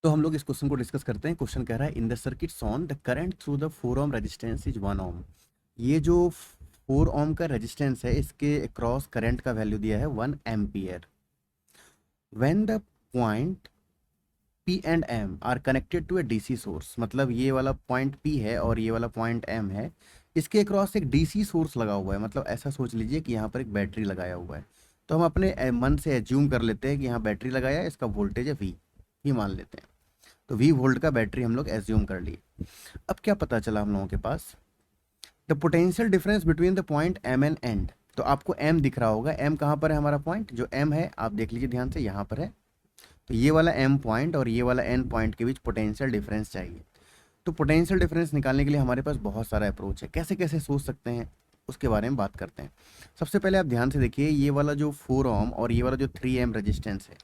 तो हम लोग इस क्वेश्चन को डिस्कस करते हैं। क्वेश्चन कह रहा है in the circuit on the current through the 4 ohm resistance is 1 ओम। ये जो 4 ओम का रेजिस्टेंस है इसके अक्रॉस करंट का वैल्यू दिया है 1 ampere. When the point P and M are connected to a DC source, मतलब ये वाला पॉइंट पी है और ये वाला पॉइंट एम है, इसके अक्रॉस एक डीसी सोर्स लगा हुआ है। मतलब ऐसा सोच लीजिए कि यहाँ पर एक बैटरी लगाया हुआ है। तो हम अपने मन से एज्यूम कर लेते हैं कि यहाँ बैटरी लगाया है, इसका वोल्टेज है वी, ही मान लेते हैं। तो वी वोल्ट का बैटरी हम लोग एज्यूम कर लिए। अब क्या पता चला हम लोगों के पास, the potential difference between the point M and and. तो आपको एम दिख रहा होगा, एम कहाँ पर है हमारा पॉइंट, जो एम है आप देख लीजिए ध्यान से, यहाँ पर है। तो ये वाला एम पॉइंट और ये वाला एन पॉइंट के बीच पोटेंशियल डिफरेंस चाहिए। तो पोटेंशियल डिफरेंस निकालने के लिए हमारे पास बहुत सारा अप्रोच है, कैसे कैसे सोच सकते हैं उसके बारे में बात करते हैं। सबसे पहले आप ध्यान से देखिए, ये वाला जो 4 ओम और ये वाला जो 3 एम रेजिस्टेंस है,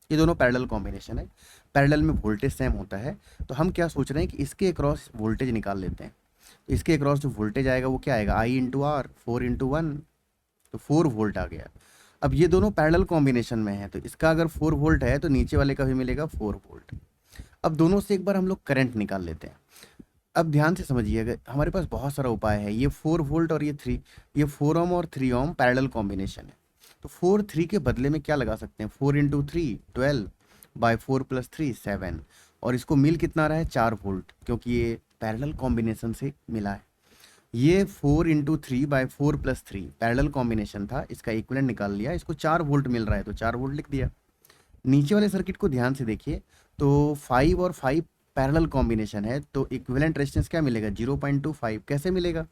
ये दोनों पैरेलल कॉम्बिनेशन है। पैरेलल में वोल्टेज सेम होता है। तो हम क्या सोच रहे हैं कि इसके अक्रॉस वोल्टेज निकाल लेते हैं। तो इसके अक्रॉस जो वोल्टेज आएगा वो क्या आएगा, आई इंटू आर, 4 इंटू 1, तो 4 वोल्ट आ गया। अब ये दोनों पैरेलल कॉम्बिनेशन में है, तो इसका अगर 4 वोल्ट है तो नीचे वाले का भी मिलेगा 4 वोल्ट। अब दोनों से एक बार हम लोग करंट निकाल लेते हैं। अब ध्यान से समझिएगा, हमारे पास बहुत सारा उपाय है। ये 4 वोल्ट और ये 4 ओम और 3 ओम पैरेलल कॉम्बिनेशन है। तो 4 3 के बदले में क्या लगा सकते हैं, 4 इंटू 3 12 बाई 4 + 3 7। और इसको मिल कितना रहा है, 4 वोल्ट, क्योंकि ये पैरेलल कॉम्बिनेशन से मिला है। ये 4 इंटू 3 बाई 4 + 3 पैरेलल कॉम्बिनेशन था, इसका इक्विवेलेंट निकाल लिया, इसको 4 वोल्ट मिल रहा है तो 4 वोल्ट लिख दिया। नीचे वाले सर्किट को ध्यान से देखिए, तो 5 और 5 पैरेलल कॉम्बिनेशन है, तो इक्विवेलेंट रेजिस्टेंस क्या मिलेगा, 0.25। कैसे मिलेगा,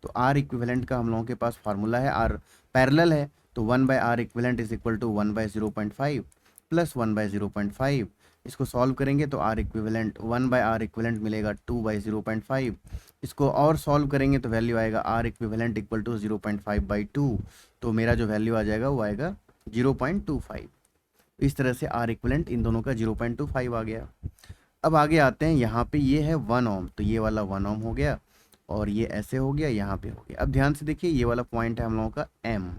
तो आर इक्विवेलेंट का हम लोगों के पास फार्मूला है, आर पैरेलल है तो 1/R equivalent is equal to 1/0.5 plus 1/0.5। इसको सॉल्व करेंगे तो आर इक्विवेलेंट 1/R इक्विवेलेंट मिलेगा 2/0.5। इसको और सॉल्व करेंगे तो वैल्यू आएगा आर इक्विवेलेंट इक्वल टू 0.5/2। तो मेरा जो वैल्यू आ जाएगा वो आएगा 0.25। इस तरह से आर इक्विवेलेंट इन दोनों का 0.25 आ गया। अब आगे आते हैं, यहाँ पे ये है 1 ओम, तो ये वाला 1 ओम हो गया और ये ऐसे हो गया, यहाँ पे हो गया। अब ध्यान से देखिए, ये वाला पॉइंट है हम लोगों का एम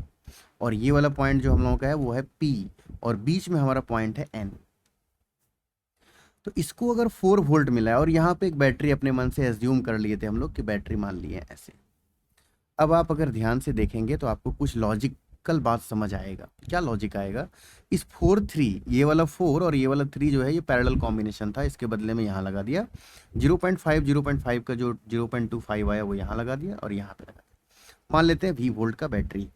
और ये वाला पॉइंट जो हम लोगों का है वो है पी और बीच में हमारा पॉइंट है एन। तो इसको अगर 4 वोल्ट मिला है और यहाँ पे एक बैटरी अपने मन से एज्यूम कर लिए थे हम लोग कि बैटरी मान ली है ऐसे। अब आप अगर ध्यान से देखेंगे तो आपको कुछ लॉजिकल बात समझ आएगा। क्या लॉजिक आएगा, इस 4 3, ये वाला 4 और ये वाला 3 जो है ये पैरेलल कॉम्बिनेशन था, इसके बदले में यहाँ लगा दिया 0.5 का जो 0.25 आया वो यहाँ लगा दिया और यहाँ पे लगा दिया। मान लेते हैं 20 वोल्ट का बैटरी।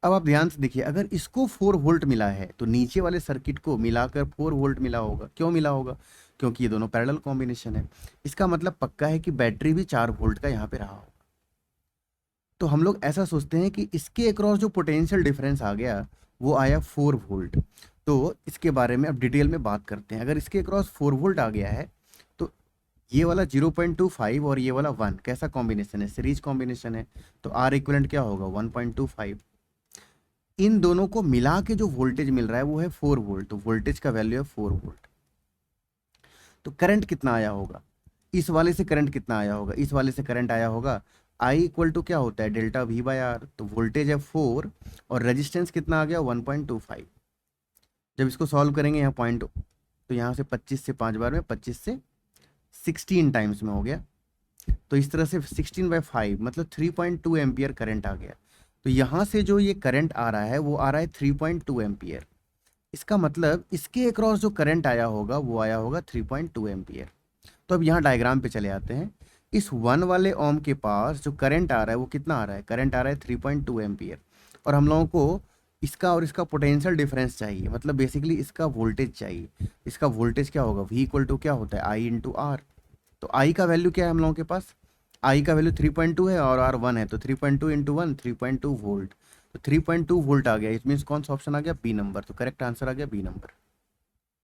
अब आप ध्यान से देखिए, अगर इसको 4 वोल्ट मिला है तो नीचे वाले सर्किट को मिलाकर 4 वोल्ट मिला होगा। क्यों मिला होगा, क्योंकि ये दोनों पैरेलल कॉम्बिनेशन है। इसका मतलब पक्का है कि बैटरी भी 4 वोल्ट का यहाँ पे रहा होगा। तो हम लोग ऐसा सोचते हैं कि इसके अक्रॉस जो पोटेंशियल डिफरेंस आ गया वो आया 4 वोल्ट। तो इसके बारे में अब डिटेल में बात करते हैं। अगर इसके अक्रॉस 4 वोल्ट आ गया है तो ये वाला 0.25 और ये वाला 1 कैसा कॉम्बिनेशन है, सीरीज कॉम्बिनेशन है। तो आर इक्विवेलेंट क्या होगा, 1.25। इन दोनों को मिला के जो वोल्टेज मिल रहा है वो है 4 वोल्ट, तो वोल्टेज का वैल्यू है 4 वोल्ट। तो करंट कितना आया होगा, इस वाले से करंट कितना आया होगा, इस वाले से करंट आया होगा I इक्वल टू क्या होता है, डेल्टा V/R। तो वोल्टेज है 4 और रेजिस्टेंस कितना आ गया, 1.25। जब इसको सॉल्व करेंगे यहाँ पॉइंट, तो यहाँ से 25 से 5 बार में 25 से 16 टाइम्स में हो गया। तो इस तरह से 16/5 मतलब 3.2 एम्पियर करंट आ गया। तो यहाँ से जो ये करंट आ रहा है वो आ रहा है 3.2 एम्पियर। इसका मतलब इसके अक्रॉस जो करंट आया होगा वो आया होगा 3.2 एम्पियर। तो अब यहाँ डायग्राम पे चले आते हैं। इस 1 वाले ओम के पास जो करंट आ रहा है वो कितना आ रहा है, करंट आ रहा है 3.2 एम्पियर। और हम लोगों को इसका और इसका पोटेंशियल डिफरेंस चाहिए, मतलब बेसिकली इसका वोल्टेज चाहिए। इसका वोल्टेज क्या होगा, V इक्वल टू क्या होता है, I इंटू आर। तो I का वैल्यू क्या है हम लोगों के पास, I का वैल्यू 3.2 है और R 1 है, तो 3.2 इंटू 1 3.2 वोल्ट। तो 3.2 वोल्ट आ गया। इट मीन्स कौन सा ऑप्शन आ गया, बी नंबर। तो करेक्ट आंसर आ गया बी नंबर।